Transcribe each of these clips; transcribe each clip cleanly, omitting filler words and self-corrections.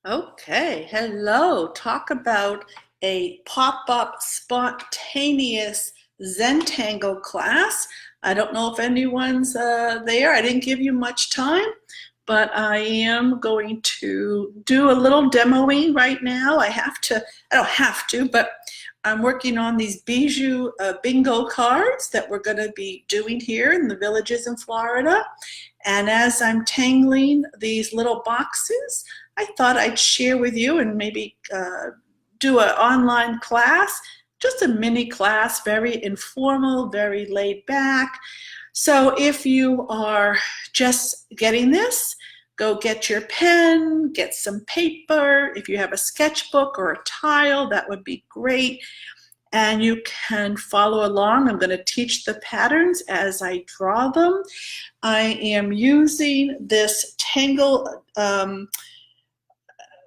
Okay, hello. Talk about a pop-up spontaneous Zentangle class. I don't know if anyone's there. I didn't give you much time, but I am going to do a little demoing right now. I don't have to, but I'm working on these Bijou bingo cards that we're going to be doing here in the villages in Florida. And as I'm tangling these little boxes, I thought I'd share with you and maybe do an online class, just a mini class, very informal, very laid back. So if you are just getting this, go get your pen, get some paper. If you have a sketchbook or a tile, that would be great. And you can follow along. I'm going to teach the patterns as I draw them. I am using this Tangle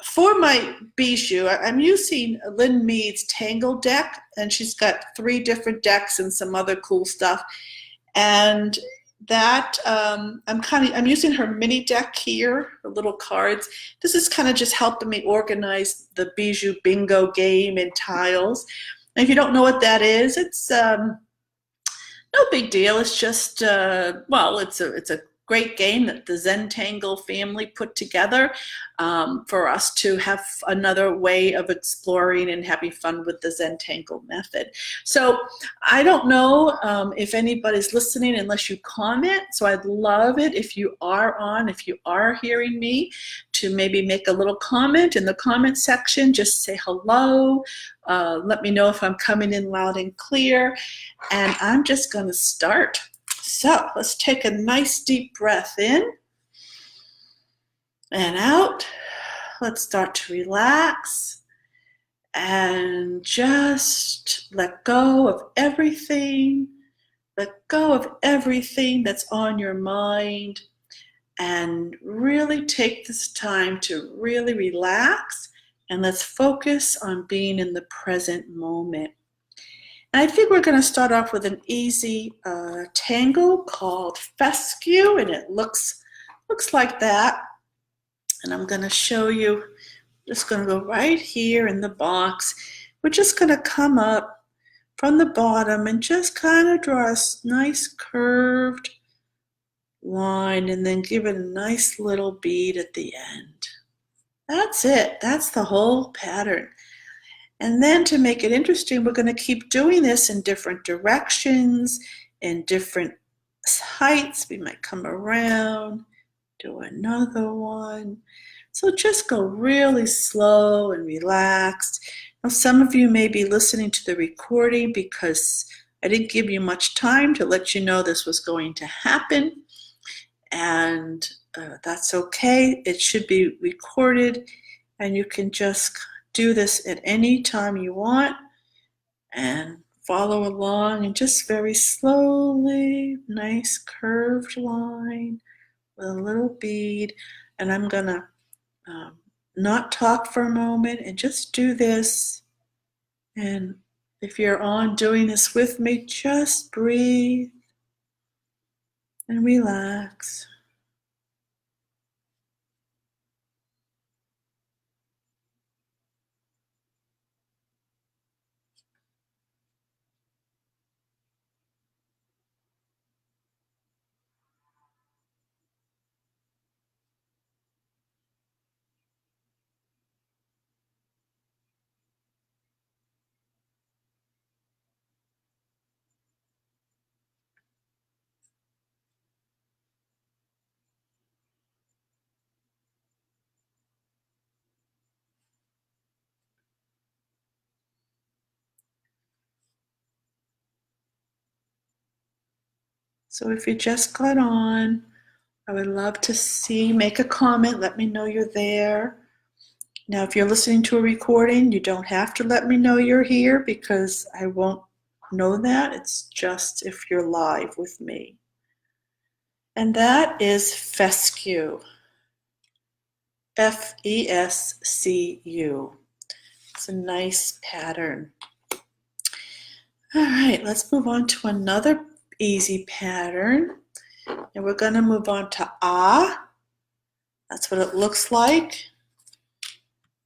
for my Bijou. I'm using Lynn Mead's Tangle deck, and she's got 3 different decks and some other cool stuff. And that I'm using her mini deck here, her little cards. This is kind of just helping me organize the Bijou bingo game in tiles. And if you don't know what that is, it's no big deal. It's just well, it's a great game that the Zentangle family put together for us to have another way of exploring and having fun with the Zentangle method. So I don't know if anybody's listening unless you comment. So I'd love it if you are hearing me, to maybe make a little comment in the comment section. Just say hello. Let me know if I'm coming in loud and clear. And I'm just going to start. So let's take a nice deep breath in and out. Let's start to relax and just let go of everything. Let go of everything that's on your mind and really take this time to really relax, and let's focus on being in the present moment. And I think we're going to start off with an easy tangle called fescue, and it looks like that. And I'm going to show you, just going to go right here in the box. We're just going to come up from the bottom and just kind of draw a nice curved line and then give it a nice little bead at the end. That's it. That's the whole pattern. And then to make it interesting, we're going to keep doing this in different directions, in different heights. We might come around, do another one. So just go really slow and relaxed. Now, some of you may be listening to the recording because I didn't give you much time to let you know this was going to happen. And that's okay. It should be recorded, and you can just do this at any time you want and follow along, and just very slowly, nice curved line with a little bead. And I'm gonna not talk for a moment and just do this. And if you're on doing this with me, just breathe and relax. So if you just got on, I would love to make a comment, let me know you're there. Now, if you're listening to a recording, you don't have to let me know you're here because I won't know that. It's just if you're live with me. And that is fescue. Fescu. It's a nice pattern. All right, let's move on to another easy pattern. And we're going to move on to ah. That's what it looks like.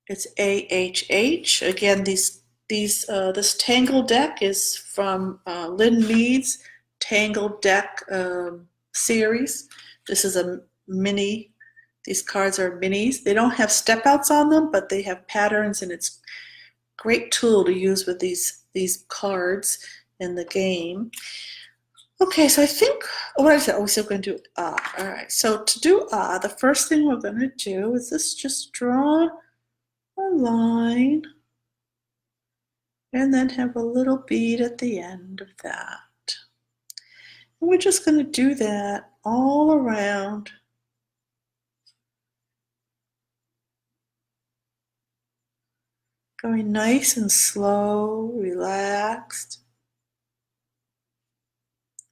It's AHH. Again, this Tangle deck is from Lynn Mead's Tangle deck series. This is a mini. These cards are minis. They don't have step outs on them, but they have patterns, and it's a great tool to use with these cards in the game. Okay, so I think what I said. Oh, we're still going to do ah. All right. So to do ah, the first thing we're going to do is just draw a line and then have a little bead at the end of that. And we're just going to do that all around. Going nice and slow, relaxed.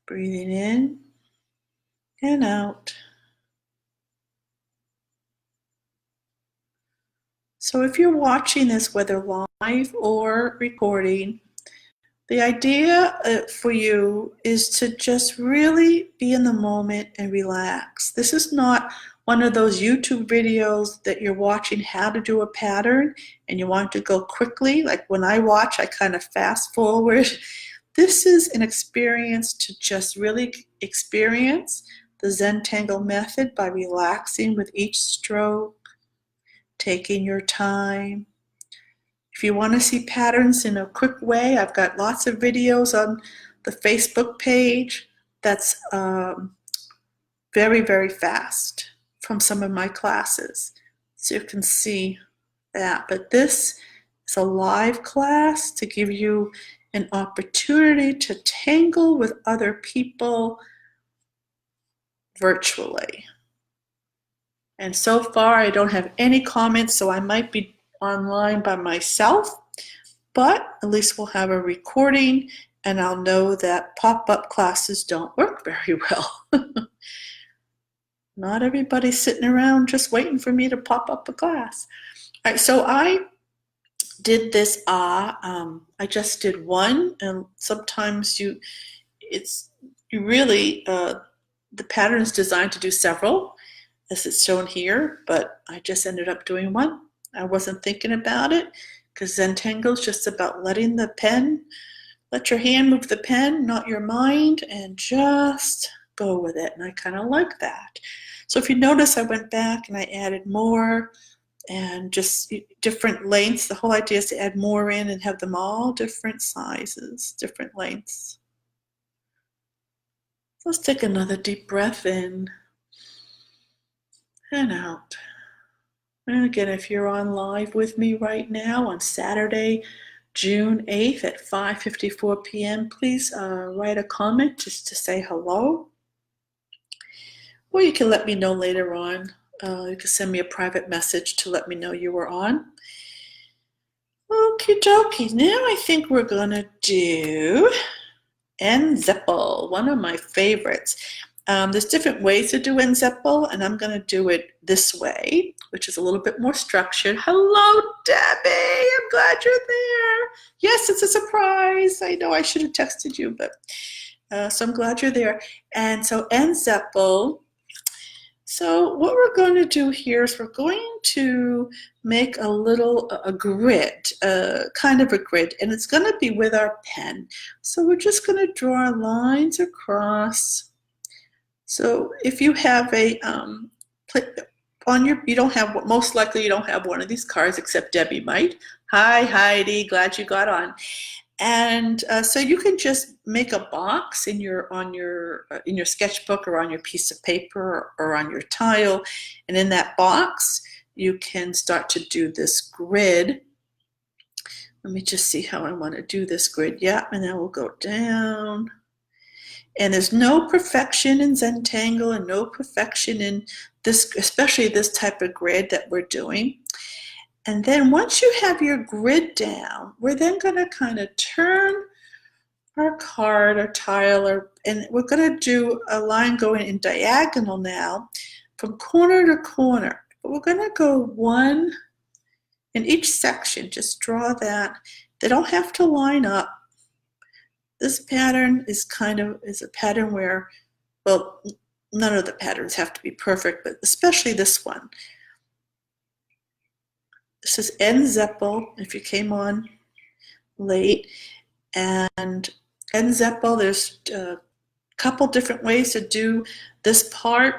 Breathing in and out. So if you're watching this, whether live or recording, the idea for you is to just really be in the moment and relax. This is not one of those YouTube videos that you're watching how to do a pattern and you want to go quickly. Like when I watch, I kind of fast forward. This is an experience to just really experience the Zentangle method by relaxing with each stroke, taking your time. If you want to see patterns in a quick way, I've got lots of videos on the Facebook page that's very, very fast from some of my classes. So you can see that. But this is a live class to give you an opportunity to tangle with other people virtually. And so far, I don't have any comments, so I might be online by myself, but at least we'll have a recording and I'll know that pop-up classes don't work very well. Not everybody's sitting around just waiting for me to pop up a class. All right, so I did this I just did one, and sometimes the pattern is designed to do several, as it's shown here, but I just ended up doing one. I wasn't thinking about it because Zentangle is just about letting the pen, let your hand move the pen, not your mind, and just go with it. And I kind of like that. So if you notice, I went back and I added more and just different lengths. The whole idea is to add more in and have them all different sizes, different lengths. Let's take another deep breath in and out. And again, if you're on live with me right now on Saturday, June 8th at 5:54 p.m., please write a comment just to say hello. Or you can let me know later on. You can send me a private message to let me know you were on. Okie dokie, now I think we're gonna do Enzeppel, one of my favorites. There's different ways to do Enzeppel, and I'm going to do it this way, which is a little bit more structured. Hello, Debbie. I'm glad you're there. Yes, it's a surprise. I know I should have texted you, but so I'm glad you're there. And so Enzeppel. So what we're going to do here is we're going to make a grid, kind of a grid, and it's going to be with our pen. So we're just going to draw lines across. So if you have most likely you don't have one of these cards, except Debbie might. Hi, Heidi, glad you got on. And so you can just make a box in your sketchbook or on your piece of paper or on your tile, and in that box you can start to do this grid. Let me just see how I want to do this grid. Yeah, and then we'll go down. And there's no perfection in Zentangle and no perfection in this, especially this type of grid that we're doing. And then once you have your grid down, we're then going to kind of turn our card or tile, and we're going to do a line going in diagonal now from corner to corner. But we're going to go one in each section. Just draw that. They don't have to line up. This pattern is a pattern where, well, none of the patterns have to be perfect, but especially this one. This is N Zeppel, if you came on late. And N Zeppel, there's a couple different ways to do this part.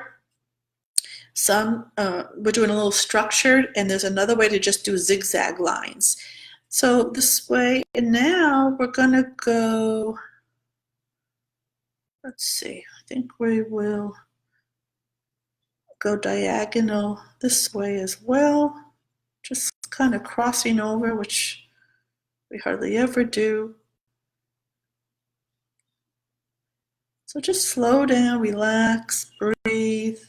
Some, we're doing a little structured, and there's another way to just do zigzag lines. So this way, and now we're gonna go, let's see, I think we will go diagonal this way as well, just kind of crossing over, which we hardly ever do. So just slow down, relax, breathe.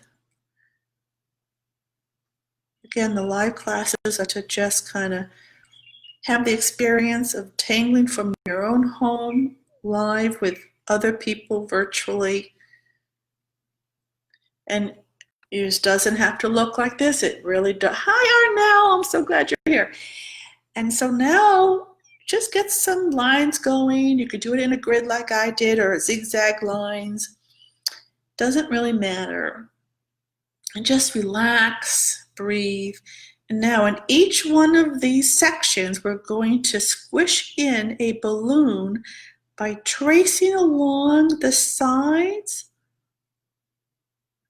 Again, the live classes are to just kind of have the experience of tangling from your own home, live with other people virtually. And it doesn't have to look like this. It really does. Hi, Arnell. I'm so glad you're here. And so now just get some lines going. You could do it in a grid like I did, or zigzag lines. Doesn't really matter. And just relax, breathe. And now in each one of these sections, we're going to squish in a balloon by tracing along the sides,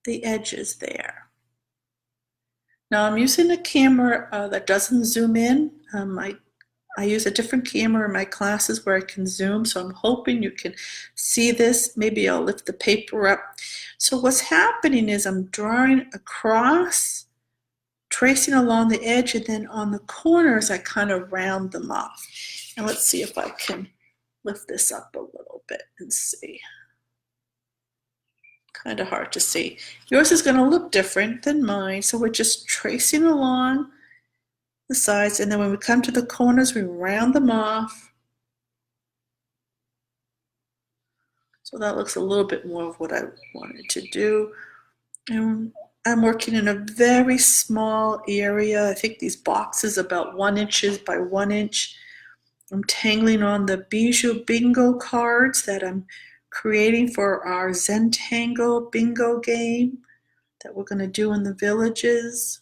the edges there. Now I'm using a camera that doesn't zoom in. I use a different camera in my classes where I can zoom, so I'm hoping you can see this. Maybe I'll lift the paper up. So what's happening is I'm drawing across, tracing along the edge, and then on the corners I kind of round them off. And let's see if I can lift this up a little bit and see. Kind of hard to see. Yours is going to look different than mine, so we're just tracing along the sides, and then when we come to the corners, we round them off. So that looks a little bit more of what I wanted to do. And I'm working in a very small area. I think these boxes about 1 inch by 1 inch. I'm tangling on the Bijou bingo cards that I'm creating for our Zentangle bingo game that we're going to do in the villages.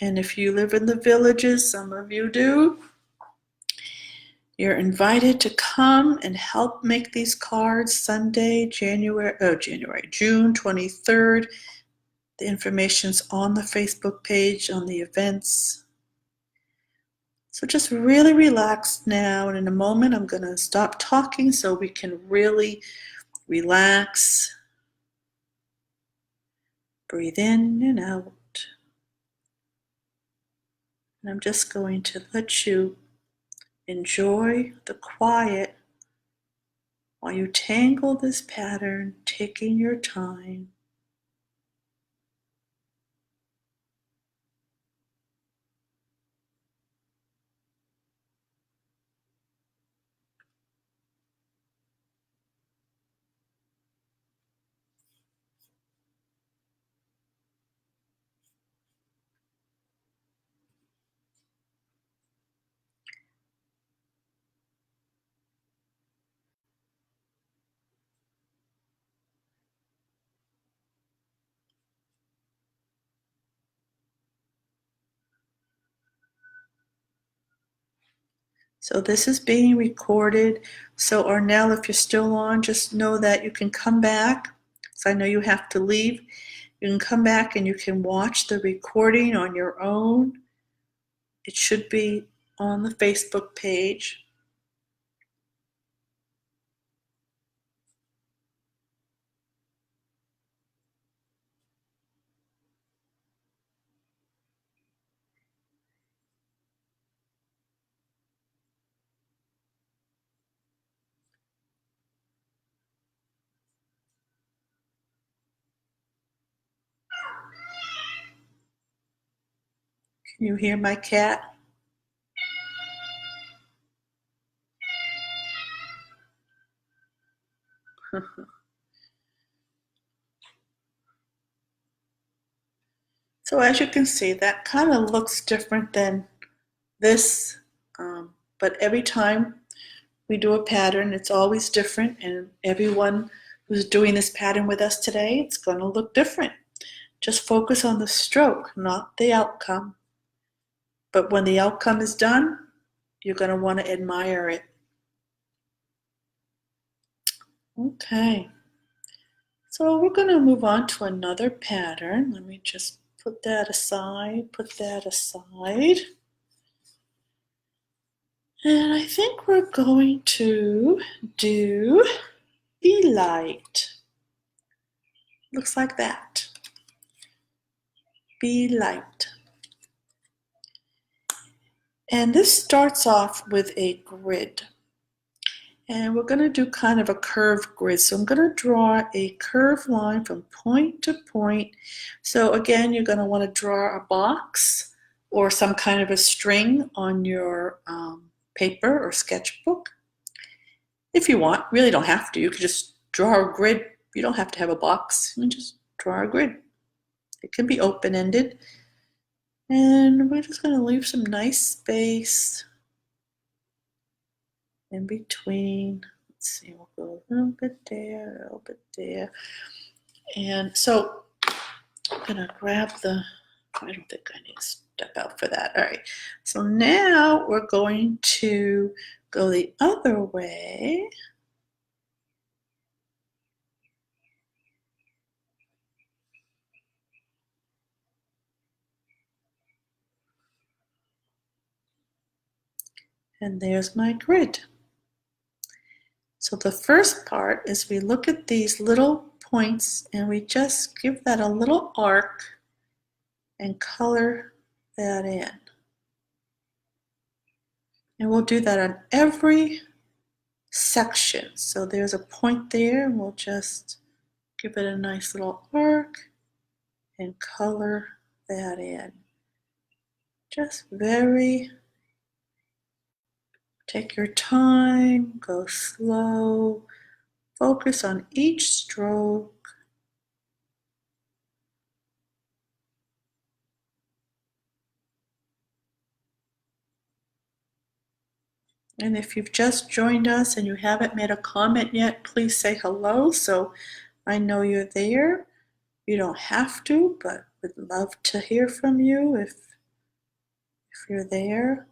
And if you live in the villages, some of you do, you're invited to come and help make these cards Sunday, June 23rd. The information's on the Facebook page, on the events. So just really relax now, and in a moment I'm going to stop talking so we can really relax. Breathe in and out. And I'm just going to let you enjoy the quiet while you tangle this pattern, taking your time. So this is being recorded. So Arnell, if you're still on, just know that you can come back. So I know you have to leave. You can come back and you can watch the recording on your own. It should be on the Facebook page. Can you hear my cat? So as you can see, that kind of looks different than this, but every time we do a pattern, it's always different, and everyone who's doing this pattern with us today, it's going to look different. Just focus on the stroke, not the outcome. But when the outcome is done, you're going to want to admire it. Okay. So we're going to move on to another pattern. Let me just put that aside, And I think we're going to do Be Light. Looks like that. Be Light. And this starts off with a grid. And we're going to do kind of a curved grid. So I'm going to draw a curved line from point to point. So again, you're going to want to draw a box or some kind of a string on your paper or sketchbook. If you want, really don't have to. You can just draw a grid. You don't have to have a box. You can just draw a grid. It can be open-ended. And we're just going to leave some nice space in between. Let's see, we'll go a little bit there, a little bit there. And so I'm going to grab I don't think I need to step out for that. All right, so now we're going to go the other way. And there's my grid. So the first part is we look at these little points and we just give that a little arc and color that in. And we'll do that on every section. So there's a point there and we'll just give it a nice little arc and color that in. Just take your time, go slow, focus on each stroke. And if you've just joined us and you haven't made a comment yet, please say hello so I know you're there. You don't have to, but would love to hear from you if you're there.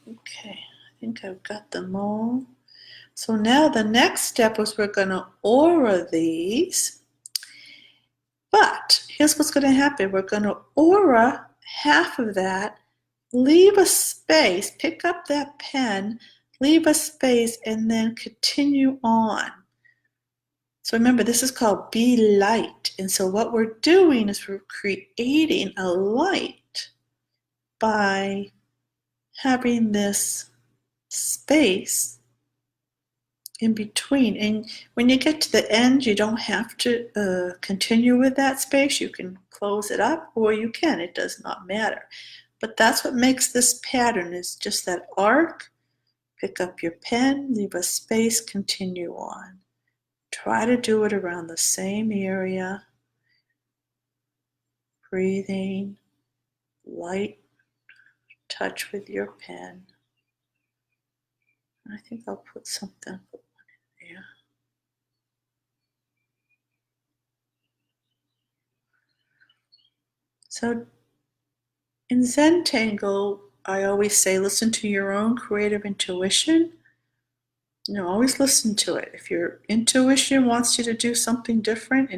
Okay, I think I've got them all. So now the next step is we're going to aura these. But here's what's going to happen. We're going to aura half of that, leave a space, pick up that pen, leave a space, and then continue on. So remember, this is called Be Light. And so what we're doing is we're creating a light by having this space in between. And when you get to the end, you don't have to continue with that space. You can close it up or you can. It does not matter. But that's what makes this pattern, is just that arc. Pick up your pen, leave a space, continue on. Try to do it around the same area. Breathing, light touch with your pen. I think I'll put something in there. So in Zentangle, I always say listen to your own creative intuition. Always listen to it. If your intuition wants you to do something different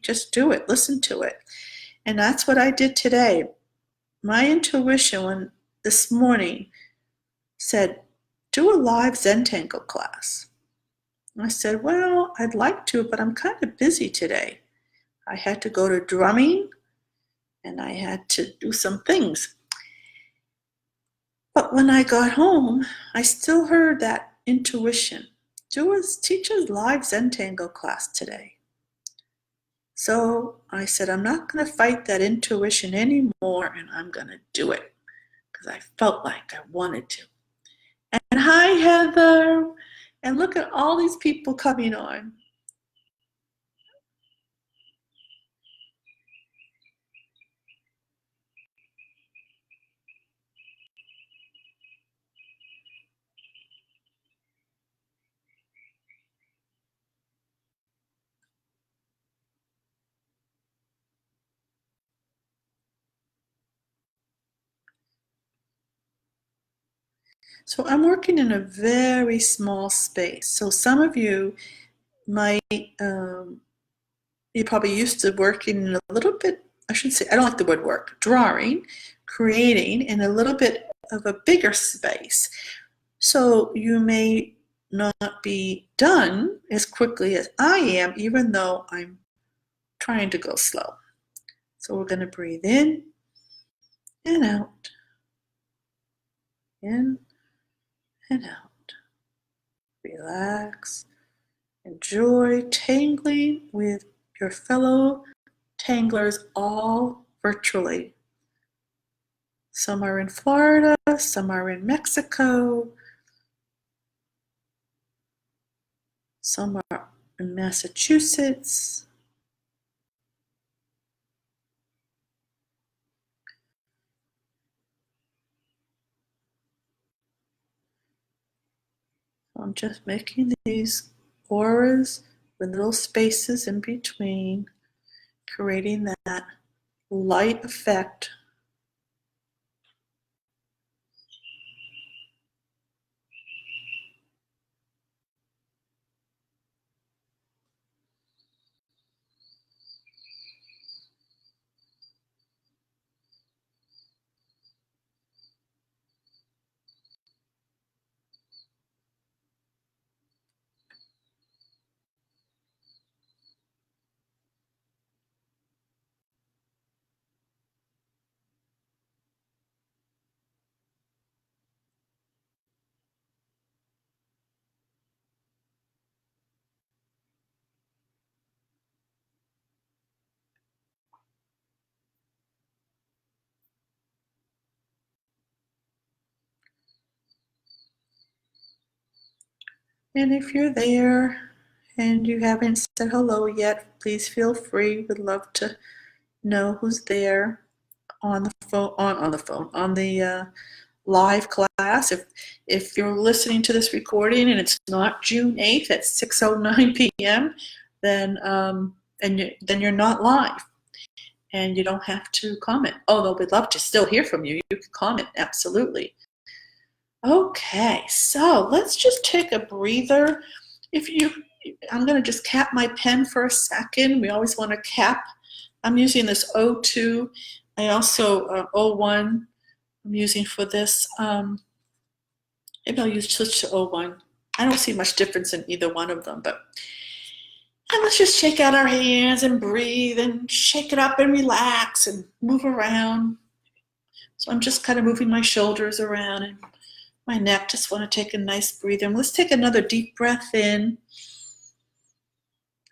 just do it. Listen to it. And that's what I did today. My intuition this morning said, do a live Zentangle class. And I said, well, I'd like to, but I'm kind of busy today. I had to go to drumming and I had to do some things. But when I got home, I still heard that intuition. Teach a live Zentangle class today. So I said, I'm not going to fight that intuition anymore, and I'm going to do it because I felt like I wanted to. And hi, Heather. And look at all these people coming on. So I'm working in a very small space. So some of you might, you're probably used to working in a little bit, I should say, I don't like the word work, drawing, creating in a little bit of a bigger space. So you may not be done as quickly as I am, even though I'm trying to go slow. So we're going to breathe and out, in and out. Relax. Enjoy tangling with your fellow tanglers, all virtually. Some are in Florida, some are in Mexico, some are in Massachusetts. I'm just making these auras with little spaces in between, creating that light effect. And if you're there and you haven't said hello yet, please feel free. We'd love to know who's there on the phone, on the live class. If you're listening to this recording and it's not June 8th at 6:09 p.m., then then you're not live, and you don't have to comment. Although we'd love to still hear from you. You can comment, absolutely. Okay, so let's just take a breather. If you, I'm going to just cap my pen for a second. We always want to cap. I'm using this O2. I also O1. I'm using for this. Maybe I'll switch to O1. I don't see much difference in either one of them, but and let's just shake out our hands and breathe and shake it up and relax and move around. So I'm just kind of moving my shoulders around and my neck. Just want to take a nice breather. And let's take another deep breath in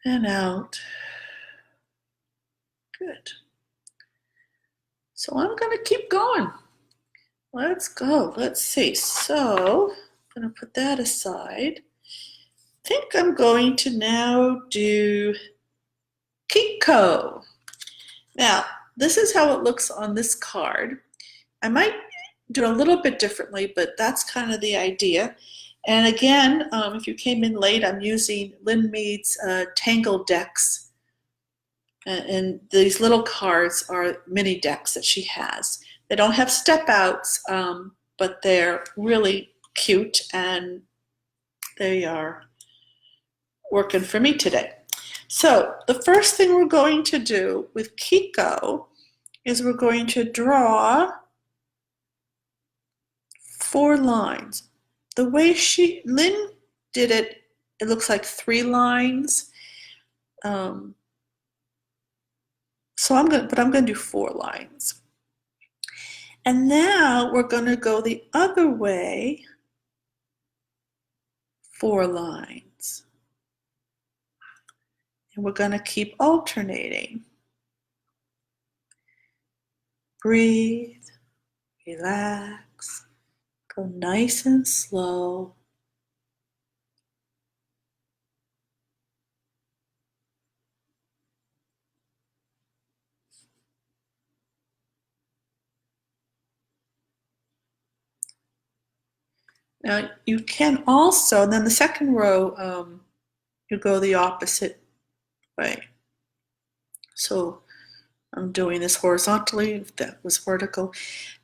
and out. Good. So I'm going to keep going. Let's go. Let's see. So I'm going to put that aside. I think I'm going to now do Kiko. Now, this is how it looks on this card. I might do a little bit differently, but that's kind of the idea. And again, if you came in late, I'm using Lynn Mead's Tangle decks. And these little cards are mini decks that she has. They don't have step outs, but they're really cute and they are working for me today. So the first thing we're going to do with Kiko is we're going to draw 4 lines. The way Lynn did it, it looks like 3 lines. So I'm going to do 4 lines. And now we're going to go the other way, 4 lines. And we're going to keep alternating. Breathe, relax, go nice and slow. Now you can also, then the second row, you go the opposite way. So I'm doing this horizontally, if that was vertical.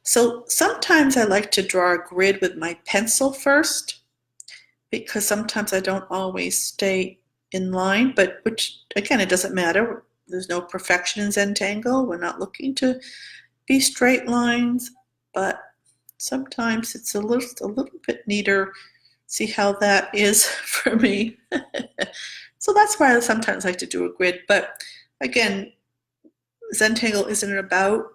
So sometimes I like to draw a grid with my pencil first, because sometimes I don't always stay in line, but which, again, it doesn't matter. There's no perfection in Zentangle. We're not looking to be straight lines, but sometimes it's a little bit neater. See how that is for me. So that's why I sometimes like to do a grid. But again, Zentangle isn't about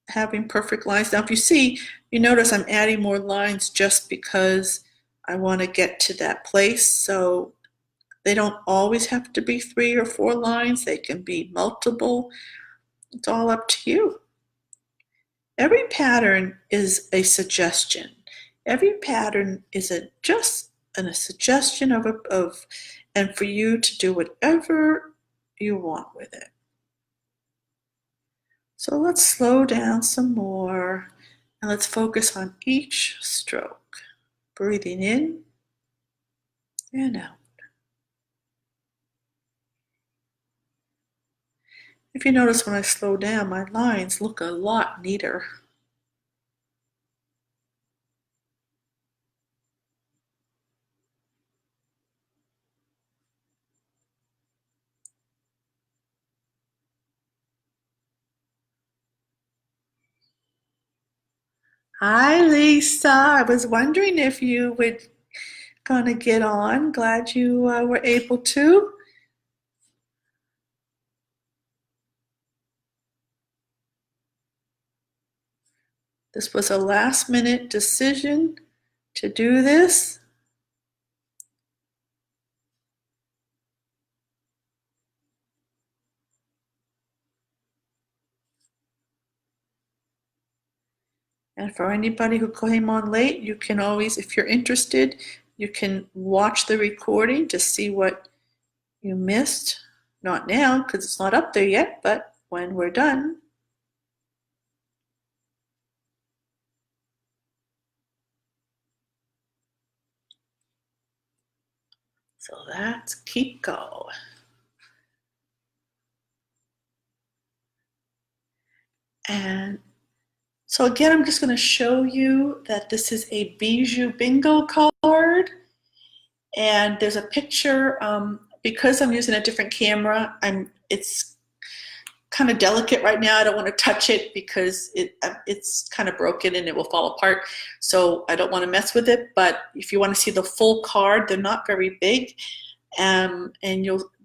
having perfect lines. Now, if you see, you notice I'm adding more lines just because I want to get to that place. So they don't always have to be 3 or 4 lines. They can be multiple. It's all up to you. Every pattern is a suggestion. Every pattern is just a suggestion of, and for you to do whatever you want with it. So let's slow down some more and let's focus on each stroke. Breathing in and out. If you notice when I slow down, my lines look a lot neater. Hi, Lisa. I was wondering if you would gonna get on. Glad you were able to. This was a last minute decision to do this. And for anybody who came on late, you can always, if you're interested, you can watch the recording to see what you missed. Not now, because it's not up there yet, but when we're done. So let's keep going. And so again, I'm just going to show you that this is a Bijou bingo card. And there's a picture, because I'm using a different camera, it's kind of delicate right now. I don't want to touch it because it's kind of broken and it will fall apart. So I don't want to mess with it. But if you want to see the full card, they're not very big. And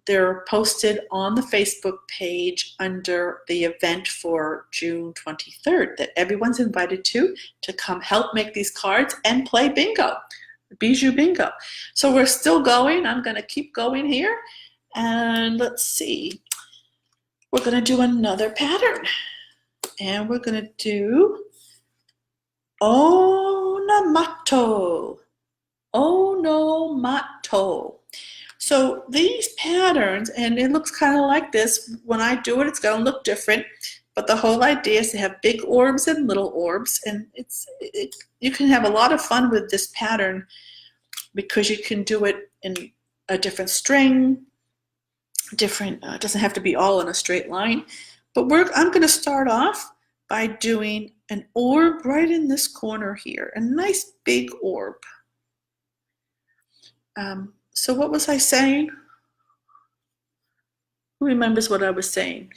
they're posted on the Facebook page under the event for June 23rd that everyone's invited to come help make these cards and play bingo, Bijou bingo. So we're still going. I'm going to keep going here. And let's see. We're going to do another pattern. And we're going to do onomato. Onomato. So these patterns, and it looks kind of like this. When I do it, it's going to look different. But the whole idea is to have big orbs and little orbs. And you can have a lot of fun with this pattern because you can do it in a different string, it doesn't have to be all in a straight line. But I'm going to start off by doing an orb right in this corner here, a nice big orb. So what was I saying? Who remembers what I was saying?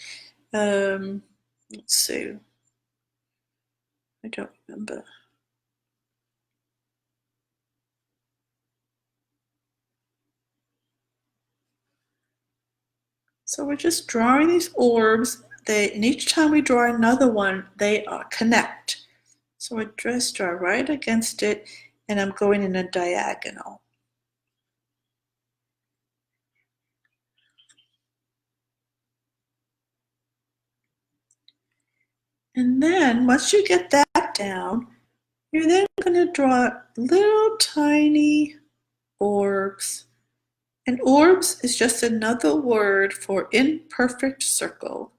Let's see. I don't remember. So we're just drawing these orbs. And each time we draw another one, they connect. So I just draw right against it, and I'm going in a diagonal. And then once you get that down, you're then going to draw little tiny orbs. And orbs is just another word for imperfect circle.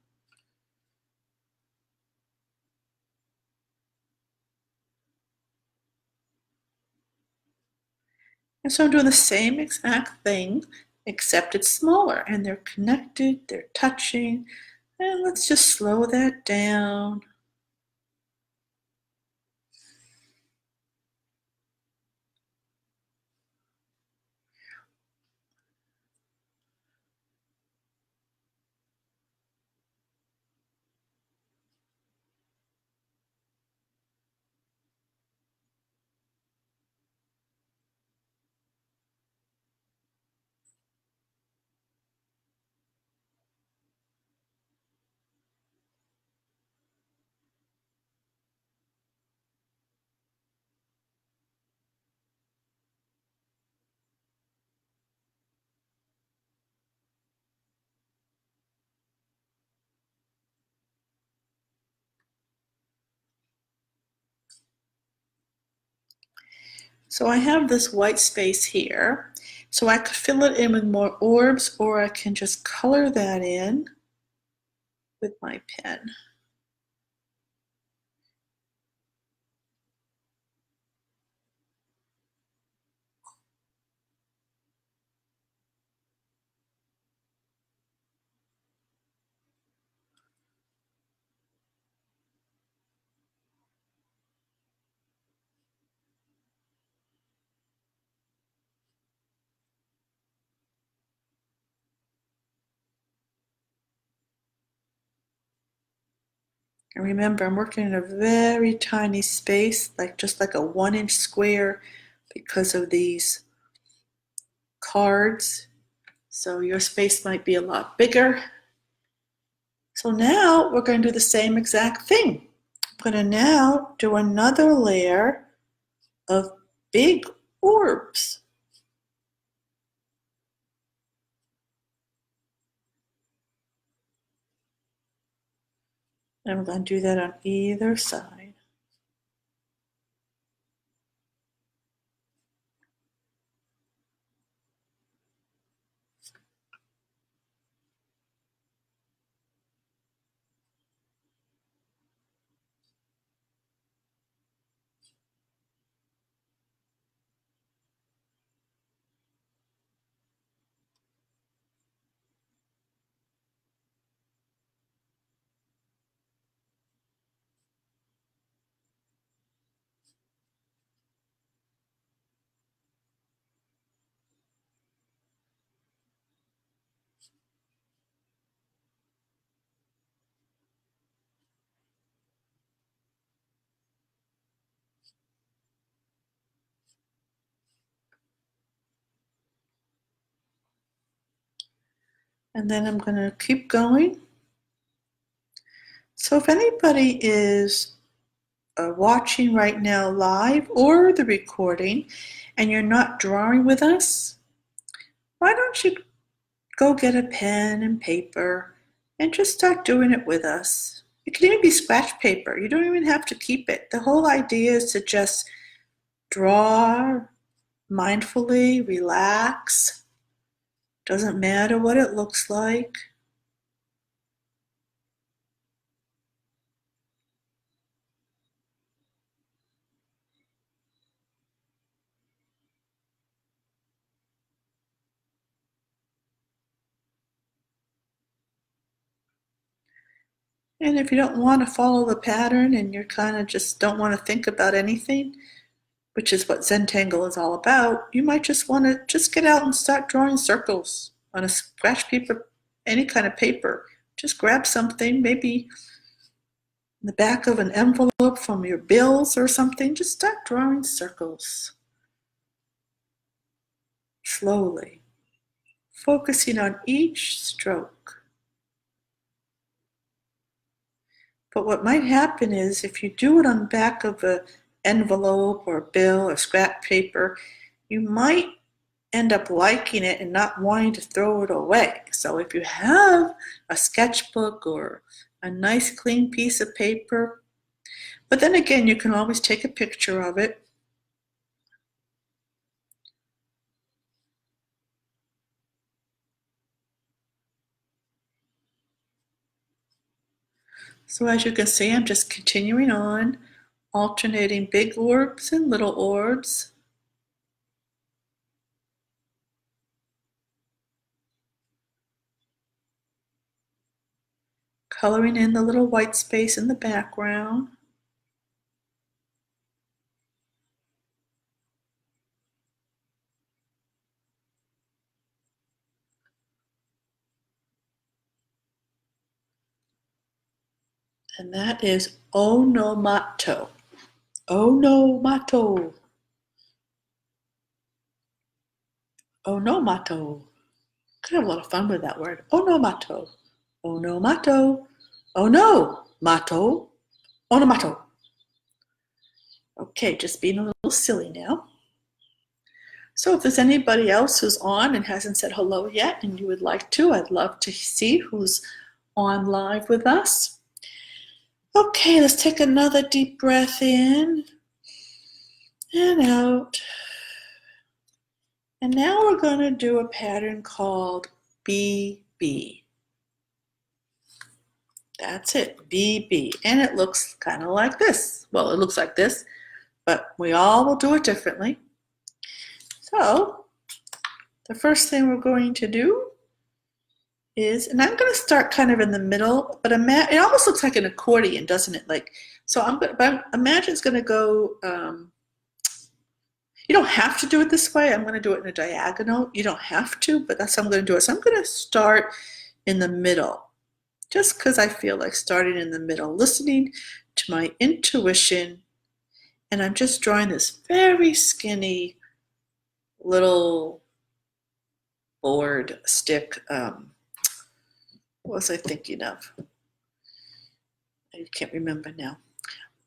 And so I'm doing the same exact thing, except it's smaller and they're connected, they're touching. And let's just slow that down. So I have this white space here. So I could fill it in with more orbs, or I can just color that in with my pen. And remember, I'm working in a very tiny space, just like a 1-inch square, because of these cards. So your space might be a lot bigger. So now we're going to do the same exact thing. I'm going to now do another layer of big orbs. And I'm going to do that on either side. And then I'm going to keep going. So if anybody is watching right now live or the recording and you're not drawing with us, why don't you go get a pen and paper and just start doing it with us. It can even be scratch paper. You don't even have to keep it. The whole idea is to just draw mindfully, relax. Doesn't matter what it looks like. And if you don't want to follow the pattern and you're kind of just don't want to think about anything, which is what Zentangle is all about, you might just want to just get out and start drawing circles on a scratch paper, any kind of paper. Just grab something, maybe in the back of an envelope from your bills or something. Just start drawing circles slowly, focusing on each stroke. But what might happen is if you do it on the back of an envelope or a bill or scrap paper, you might end up liking it and not wanting to throw it away. So if you have a sketchbook or a nice clean piece of paper. But then again, you can always take a picture of it. So as you can see, I'm just continuing on, alternating big orbs and little orbs. Coloring in the little white space in the background. And that is onomato. Onomato. Onomato. Could have a lot of fun with that word. Onomato. Onomato. Onomato. Onomato. Okay, just being a little silly now. So if there's anybody else who's on and hasn't said hello yet and you would like to, I'd love to see who's on live with us. Okay, let's take another deep breath in and out. And now we're going to do a pattern called BB. That's it, BB. And it looks kind of like this. Well, it looks like this, but we all will do it differently. So the first thing we're going to do is, and I'm going to start kind of in the middle, but it almost looks like an accordion, doesn't it? Like, so imagine it's going to go, you don't have to do it this way. I'm going to do it in a diagonal. You don't have to, but that's how I'm going to do it. So I'm going to start in the middle, just because I feel like starting in the middle, listening to my intuition, and I'm just drawing this very skinny little board stick. What was I thinking of? I can't remember now.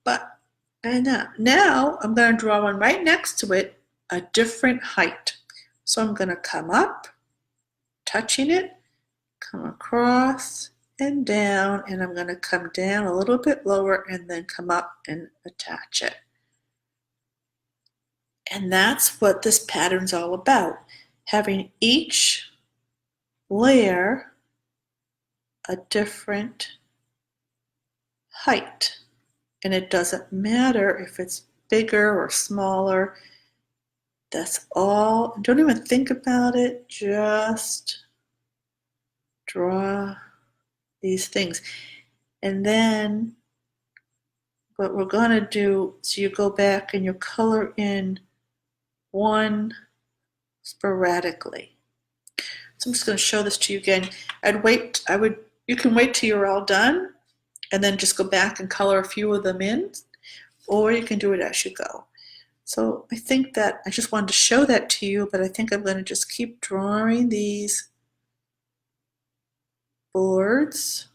But now I'm going to draw one right next to it, a different height. So I'm going to come up, touching it, come across and down, and I'm going to come down a little bit lower and then come up and attach it. And that's what this pattern's all about, having each layer a different height. And it doesn't matter if it's bigger or smaller. That's all. Don't even think about it. Just draw these things. And then what we're going to do, so you go back and you color in one sporadically. So I'm just going to show this to you again. You can wait till you're all done and then just go back and color a few of them in, or you can do it as you go. So I think that I just wanted to show that to you, but I think I'm going to just keep drawing these boards,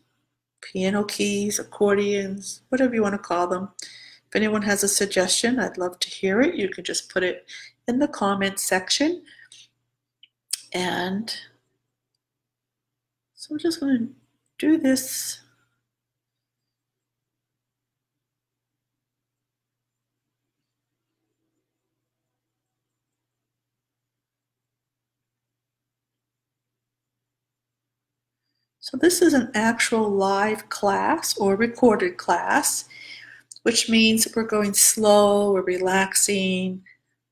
piano keys, accordions, whatever you want to call them. If anyone has a suggestion, I'd love to hear it. You can just put it in the comments section. And so we're just going to do this. So this is an actual live class or recorded class, which means we're going slow, we're relaxing.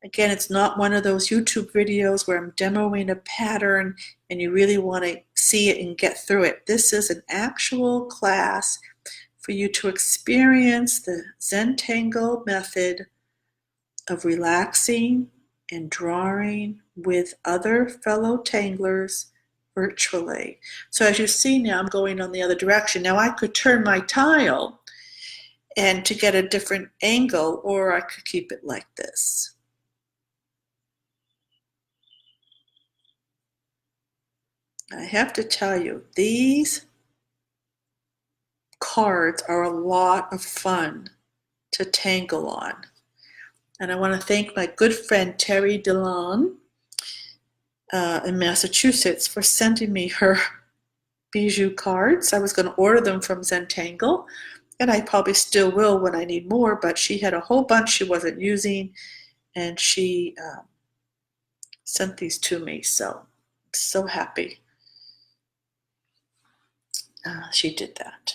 Again, it's not one of those YouTube videos where I'm demoing a pattern and you really want to see it and get through it. This is an actual class for you to experience the Zentangle method of relaxing and drawing with other fellow tanglers virtually. So as you see now, I'm going on the other direction. Now I could turn my tile and to get a different angle, or I could keep it like this. I have to tell you, these cards are a lot of fun to tangle on. And I want to thank my good friend Terry DeLon in Massachusetts for sending me her Bijou cards. I was going to order them from Zentangle, and I probably still will when I need more, but she had a whole bunch she wasn't using, and she sent these to me, so I'm so happy she did that.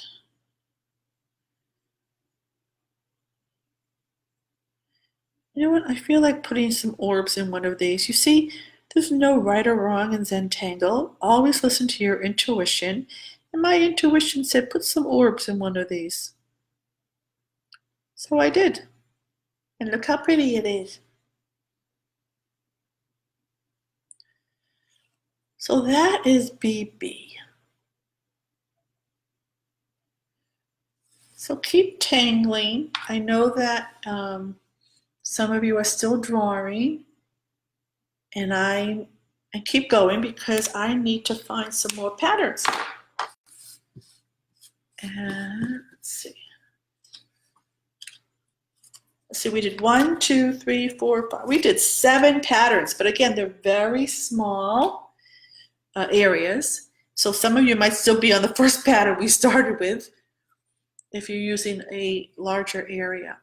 You know what? I feel like putting some orbs in one of these. You see, there's no right or wrong in Zentangle. Always listen to your intuition. And my intuition said put some orbs in one of these. So I did. And look how pretty it is. So that is BB. So keep tangling. I know that some of you are still drawing, and I keep going because I need to find some more patterns. And let's see. Let's see, we did 1, 2, 3, 4, 5. We did 7 patterns, but again, they're very small areas. So some of you might still be on the first pattern we started with if you're using a larger area.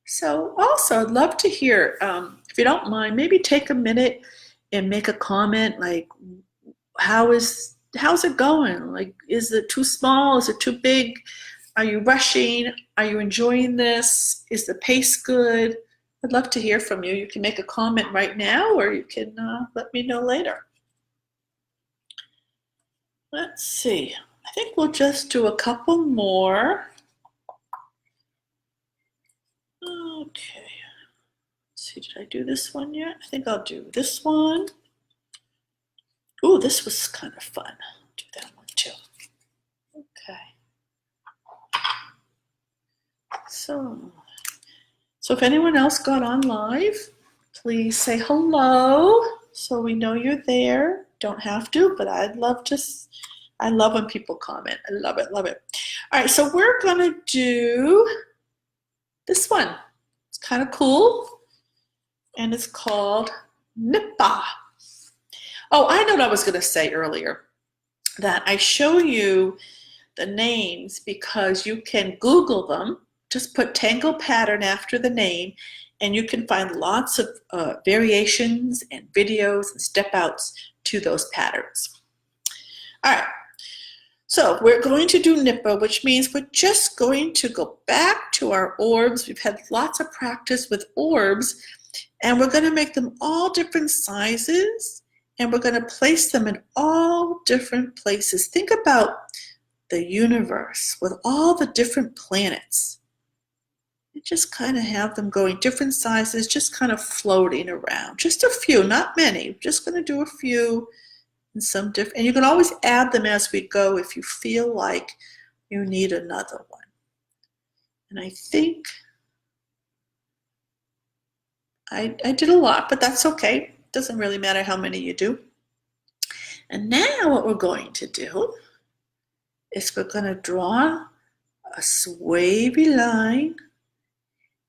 So also, I'd love to hear, if you don't mind, maybe take a minute and make a comment like, how's it going? Like, is it too small? Is it too big? Are you rushing? Are you enjoying this? Is the pace good? I'd love to hear from you. You can make a comment right now, or you can let me know later. Let's see. I think we'll just do a couple more. Okay. Let's see, did I do this one yet? I think I'll do this one. Ooh, this was kind of fun. I'll do that one too. Okay. So if anyone else got on live, please say hello so we know you're there. Don't have to, but I'd love to. I love when people comment. I love it, love it. All right, so we're gonna do this one. It's kind of cool, and it's called Nippa. Oh, I know what I was gonna say earlier, that I show you the names because you can Google them. Just put tangle pattern after the name, and you can find lots of variations and videos and step outs to those patterns. All right, so we're going to do Nippa, which means we're just going to go back to our orbs. We've had lots of practice with orbs, and we're going to make them all different sizes, and we're going to place them in all different places. Think about the universe with all the different planets. You just kind of have them going different sizes, just kind of floating around. Just a few, not many. We're just going to do a few and some different. And you can always add them as we go if you feel like you need another one. And I think I did a lot, but that's okay. It doesn't really matter how many you do. And now what we're going to do is we're going to draw a wavy line.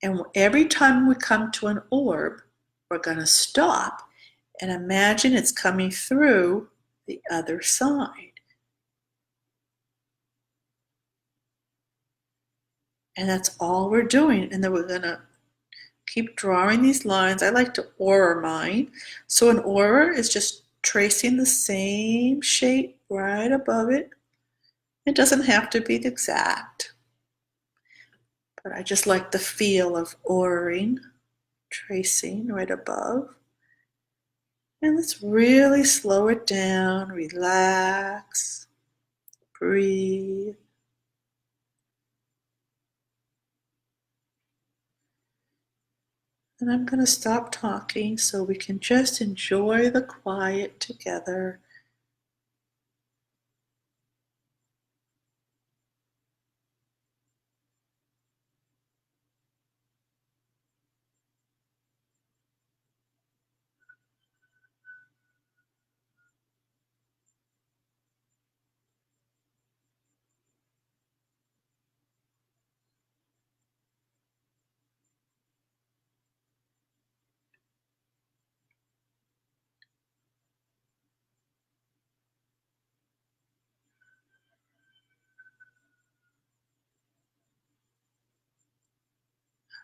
And every time we come to an orb, we're going to stop and imagine it's coming through the other side. And that's all we're doing. And then we're going to keep drawing these lines. I like to aura mine. So an aura is just tracing the same shape right above it. It doesn't have to be exact. But I just like the feel of auraing, tracing right above. And let's really slow it down, relax, breathe. And I'm going to stop talking so we can just enjoy the quiet together.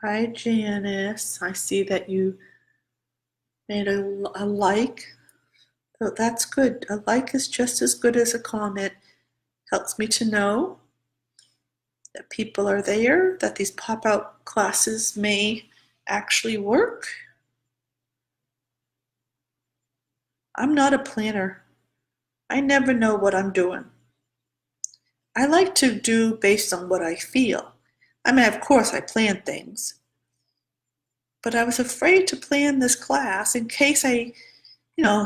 Hi, Janice. I see that you made a like. So that's good. A like is just as good as a comment. Helps me to know that people are there, that these pop-out classes may actually work. I'm not a planner. I never know what I'm doing. I like to do based on what I feel. I mean, of course, I plan things, but I was afraid to plan this class in case I,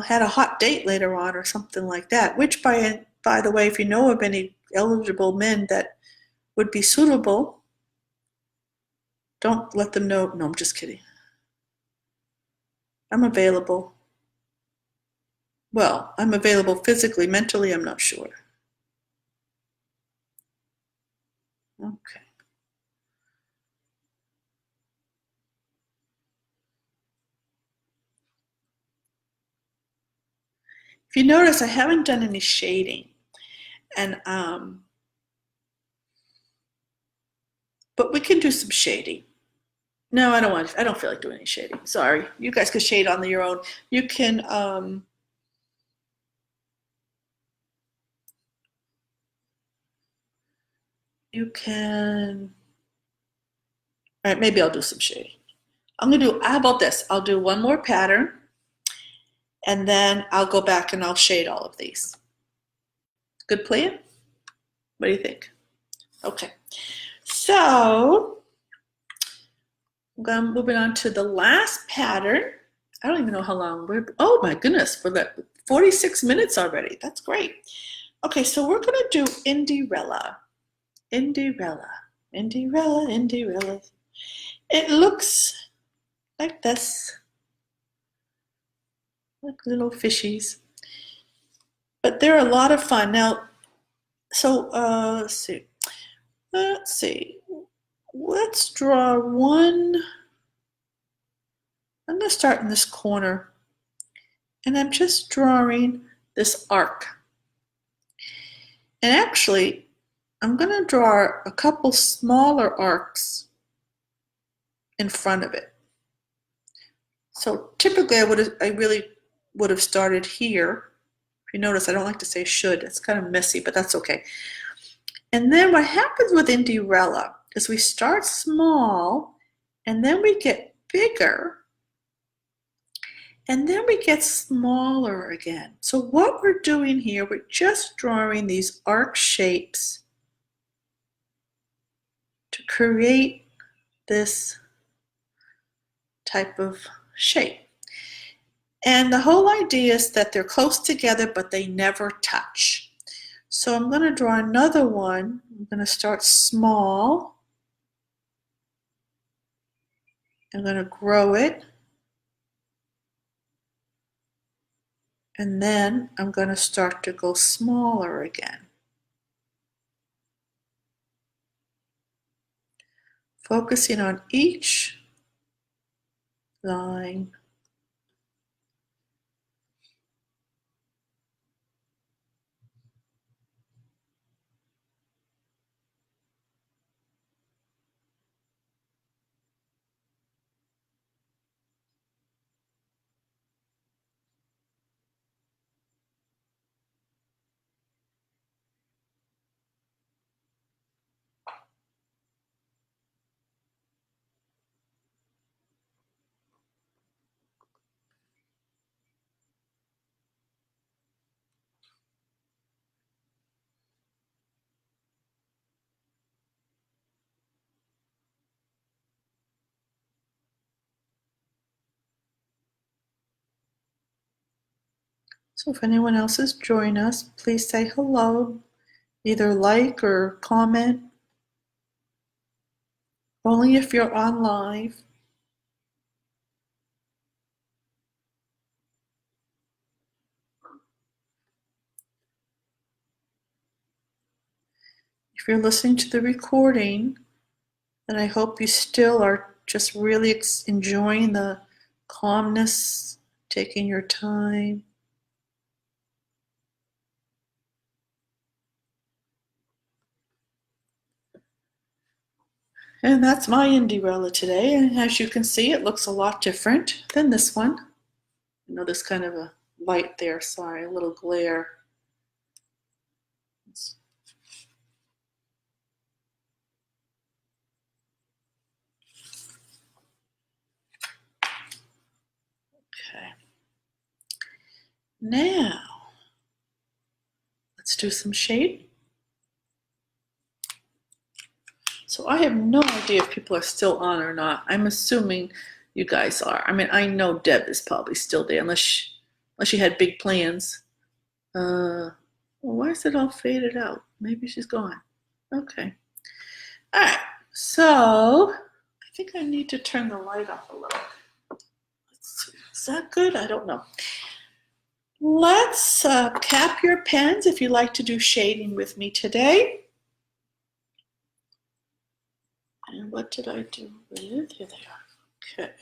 had a hot date later on or something like that. Which, by the way, if you know of any eligible men that would be suitable, don't let them know. No, I'm just kidding. I'm available. Well, I'm available physically. Mentally, I'm not sure. Okay. If you notice, I haven't done any shading, and but we can do some shading. No, I don't want. I don't feel like doing any shading. Sorry, you guys can shade on your own. You can. You can. All right, maybe I'll do some shading. I'm gonna do. How about this? I'll do one more pattern, and then I'll go back and I'll shade all of these. Good plan? What do you think? Okay. So I'm moving on to the last pattern. I don't even know how long we're. Oh my goodness, we're at 46 minutes already. That's great. Okay, so we're gonna do Indirella. Indirella, Indirella, Indirella. It looks like this, like little fishies, but they're a lot of fun. Now, so let's see. Let's see. Let's draw one. I'm going to start in this corner, and I'm just drawing this arc. And actually, I'm going to draw a couple smaller arcs in front of it. So typically, I really would have started here. If you notice, I don't like to say should. It's kind of messy, but that's okay. And then what happens with Indirella is we start small, and then we get bigger, and then we get smaller again. So what we're doing here, we're just drawing these arc shapes to create this type of shape. And the whole idea is that they're close together, but they never touch. So I'm going to draw another one. I'm going to start small. I'm going to grow it. And then I'm going to start to go smaller again. Focusing on each line. So if anyone else has joined us, please say hello, either like or comment, only if you're on live. If you're listening to the recording, then I hope you still are just really enjoying the calmness, taking your time. And that's my Indie today. And as you can see, it looks a lot different than this one. I know there's kind of a light there, sorry, a little glare. Okay. Now, let's do some shade. So I have no idea if people are still on or not. I'm assuming you guys are. I mean, I know Deb is probably still there, unless she had big plans. Well, why is it all faded out? Maybe she's gone. Okay. All right. So I think I need to turn the light off a little. Let's see. Is that good? I don't know. Let's cap your pens if you like to do shading with me today. And what did I do with? Here they are. Okay.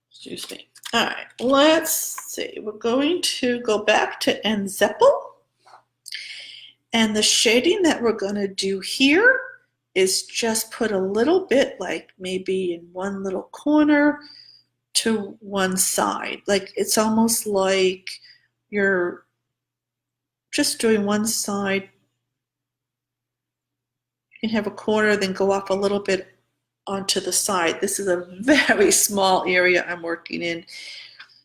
Excuse me. All right, let's see. We're going to go back to Zentangle. And the shading that we're going to do here is just put a little bit, like maybe in one little corner to one side. Like it's almost like you're just doing one side. You can have a corner, then go off a little bit onto the side. This is a very small area I'm working in.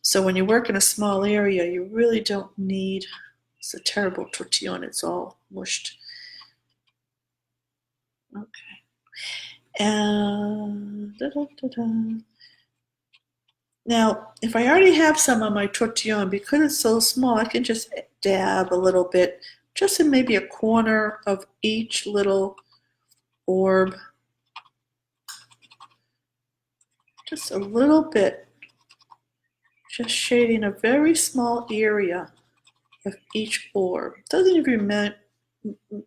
So when you work in a small area, you really don't need, it's a terrible tortillon, it's all mushed. Okay. And now, if I already have some on my tortillon, because it's so small, I can just dab a little bit, just in maybe a corner of each little orb. Just a little bit. Just shading a very small area of each orb. Doesn't even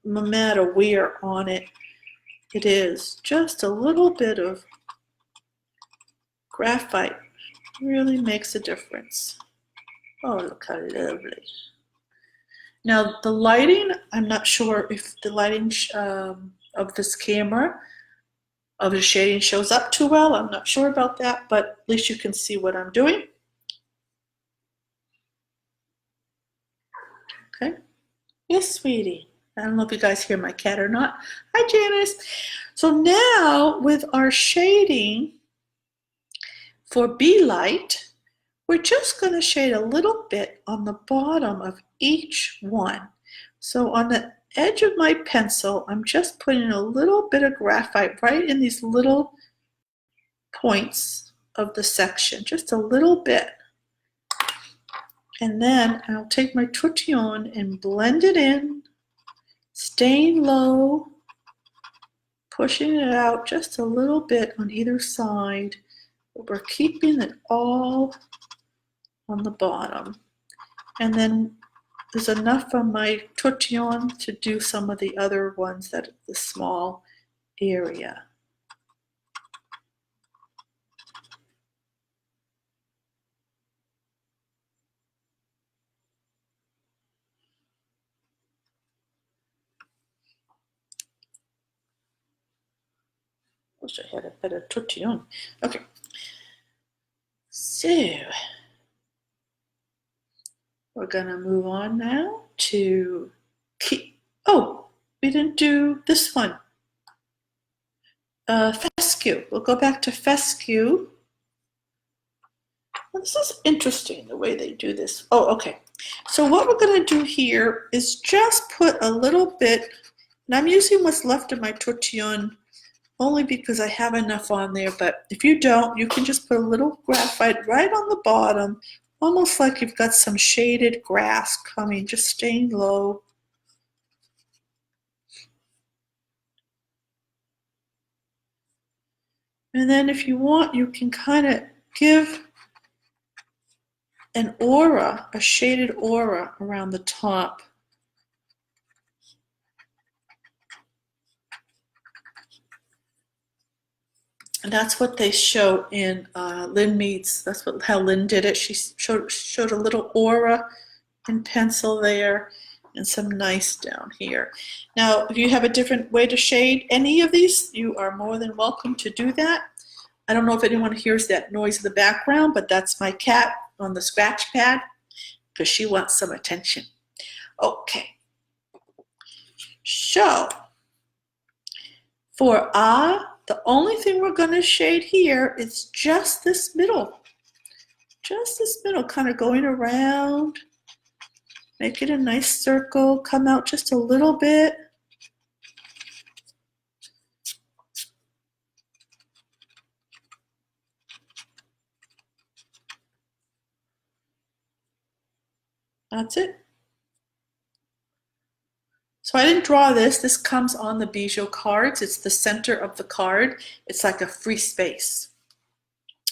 matter where on it it is. Just a little bit of graphite really makes a difference. Oh, look how lovely. Now the lighting, I'm not sure if the lighting of this camera of the shading shows up too well. I'm not sure about that, but at least you can see what I'm doing. Okay. Yes, sweetie. I don't know if you guys hear my cat or not. Hi, Janice. So now with our shading for Be Light, we're just going to shade a little bit on the bottom of each one. So on the edge of my pencil, I'm just putting a little bit of graphite right in these little points of the section, just a little bit. And then I'll take my tortillon and blend it in, staying low, pushing it out just a little bit on either side, but we're keeping it all on the bottom. And then there's enough on my tortillon to do some of the other ones that the small area. Wish I had a better tortillon. Okay. So we're gonna move on now to oh, we didn't do this one. Fescue. We'll go back to fescue. Well, this is interesting the way they do this. Oh, okay. So what we're going to do here is just put a little bit, and I'm using what's left of my tortillon only because I have enough on there, but if you don't, you can just put a little graphite right on the bottom, almost like you've got some shaded grass coming, just staying low. And then if you want, you can kind of give an aura, a shaded aura around the top. And that's what they show in Lynn Mead's. That's how Lynn did it. She showed a little aura in pencil there, and some nice down here. Now, if you have a different way to shade any of these, you are more than welcome to do that. I don't know if anyone hears that noise in the background, but that's my cat on the scratch pad because she wants some attention. Okay, so for the only thing we're going to shade here is just this middle. Just this middle, kind of going around. Make it a nice circle. Come out just a little bit. That's it. So I didn't draw this. This comes on the Bijou cards. It's the center of the card. It's like a free space.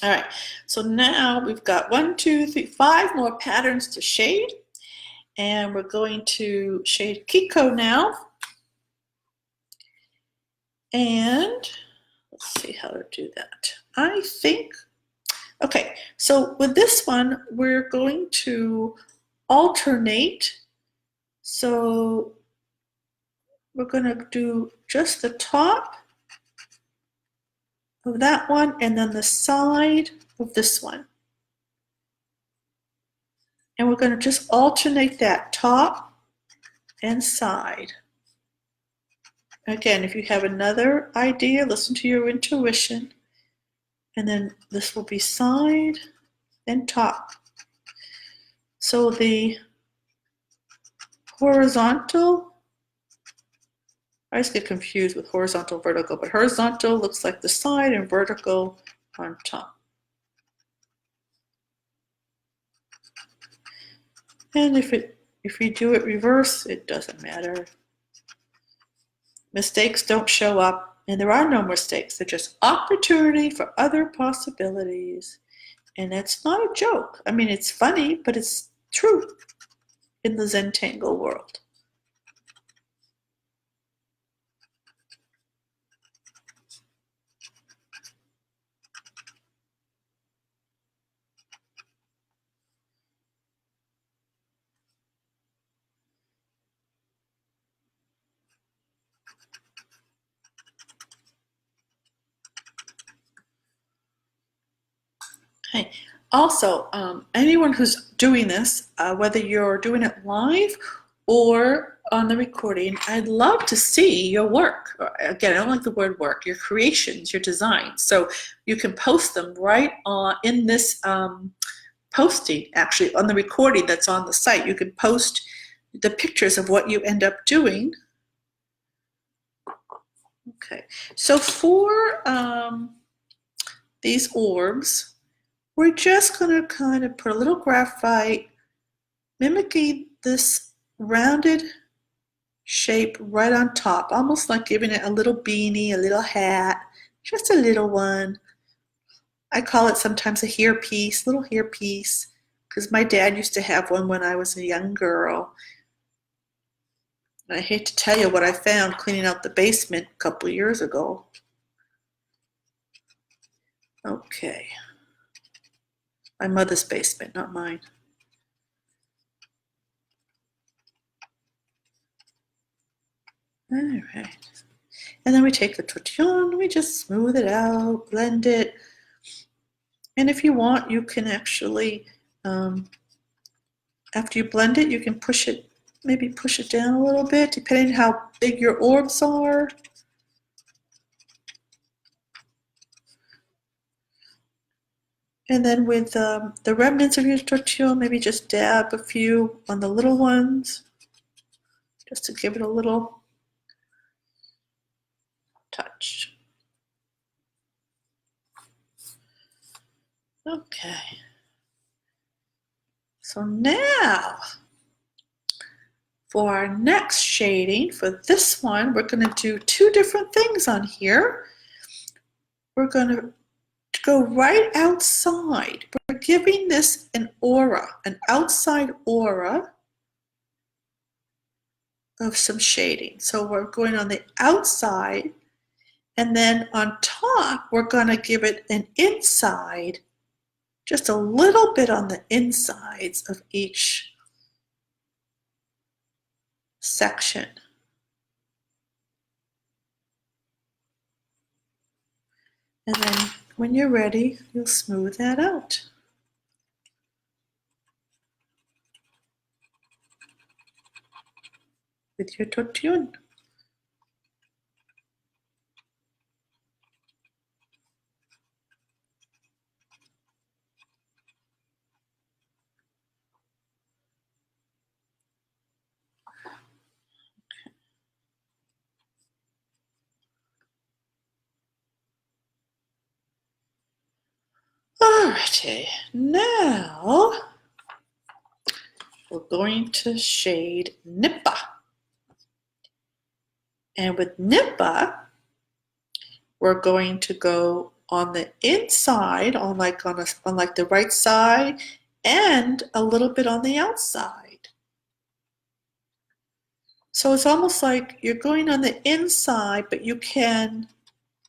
All right, so now we've got 1, 2, 3, 5 more patterns to shade. And we're going to shade Kiko now. And let's see how to do that. I think, okay, so with this one, we're going to alternate. So we're going to do just the top of that one and then the side of this one. And we're going to just alternate that top and side. Again, if you have another idea, listen to your intuition. And then this will be side and top. So the horizontal, I just get confused with horizontal, vertical, but horizontal looks like the side and vertical on top. And if you do it reverse, it doesn't matter. Mistakes don't show up, and there are no mistakes. They're just opportunity for other possibilities. And that's not a joke. I mean, it's funny, but it's true in the Zentangle world. Okay. Also, anyone who's doing this, whether you're doing it live or on the recording, I'd love to see your work. Again, I don't like the word work, your creations, your designs. So you can post them right in this posting, actually, on the recording that's on the site. You can post the pictures of what you end up doing. Okay, so for these orbs, we're just going to kind of put a little graphite, mimicking this rounded shape right on top, almost like giving it a little beanie, a little hat, just a little one. I call it sometimes a hairpiece, little hairpiece, because my dad used to have one when I was a young girl. And I hate to tell you what I found cleaning out the basement a couple of years ago. Okay. My mother's basement, not mine. All right. And then we take the tortillon, we just smooth it out, blend it. And if you want, you can actually, after you blend it, you can push it, maybe push it down a little bit, depending on how big your orbs are. And then with the remnants of your tortilla, maybe just dab a few on the little ones, just to give it a little touch. Okay. So now, for our next shading, for this one, we're going to do two different things on here. We're going to go right outside. We're giving this an aura, an outside aura of some shading. So we're going on the outside, and then on top, we're going to give it an inside, just a little bit on the insides of each section. And then when you're ready, you'll smooth that out. With your tortillon. Alrighty, now we're going to shade Nippa. And with Nippa, we're going to go on the inside, on like the right side, and a little bit on the outside. So it's almost like you're going on the inside, but you can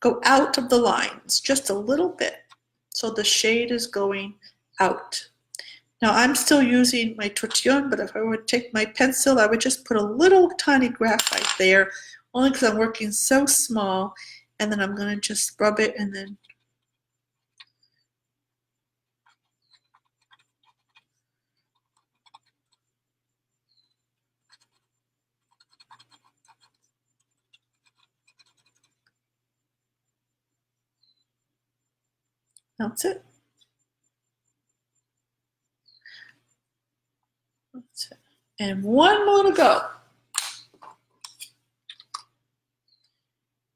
go out of the lines just a little bit. So the shade is going out. Now I'm still using my tortillon, but if I were to take my pencil, I would just put a little tiny graphite there, only because I'm working so small, and then I'm going to just rub it and then that's it. That's it. And one more to go.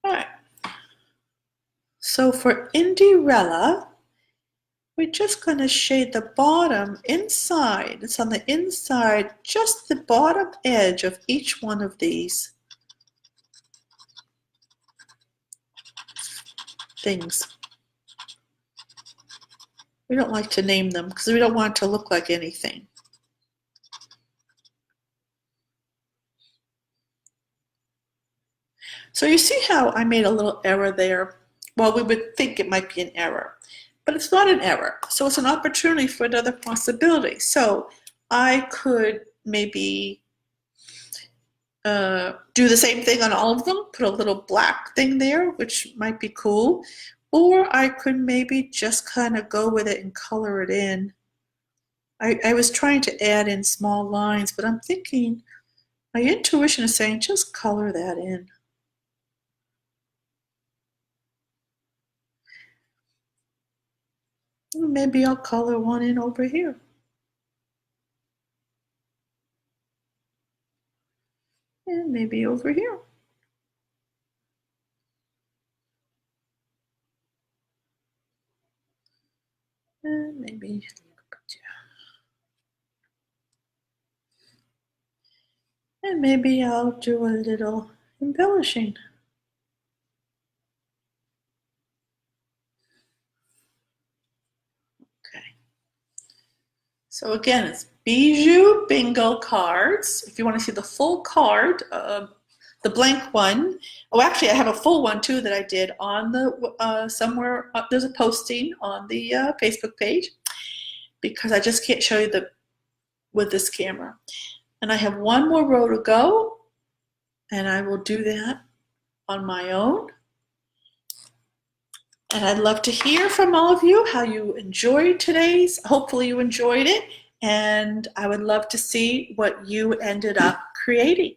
All right. So for Indirella, we're just going to shade the bottom inside. It's on the inside, just the bottom edge of each one of these things. We don't like to name them because we don't want it to look like anything. So you see how I made a little error there? Well, we would think it might be an error, but it's not an error. So it's an opportunity for another possibility. So I could maybe do the same thing on all of them, put a little black thing there, which might be cool. Or I could maybe just kind of go with it and color it in. I was trying to add in small lines, but I'm thinking, my intuition is saying just color that in. Maybe I'll color one in over here. And maybe over here. And maybe, and maybe I'll do a little embellishing. Okay. So again, it's Bijou Bingo cards. If you want to see the full card, the blank one. Oh, actually, I have a full one too that I did on the somewhere. There's a posting on the Facebook page because I just can't show you with this camera. And I have one more row to go, and I will do that on my own. And I'd love to hear from all of you how you enjoyed today's. Hopefully you enjoyed it, and I would love to see what you ended up creating.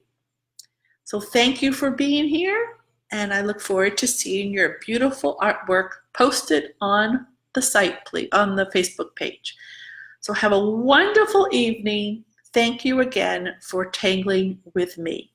So thank you for being here, and I look forward to seeing your beautiful artwork posted on the site, please, on the Facebook page. So have a wonderful evening. Thank you again for tangling with me.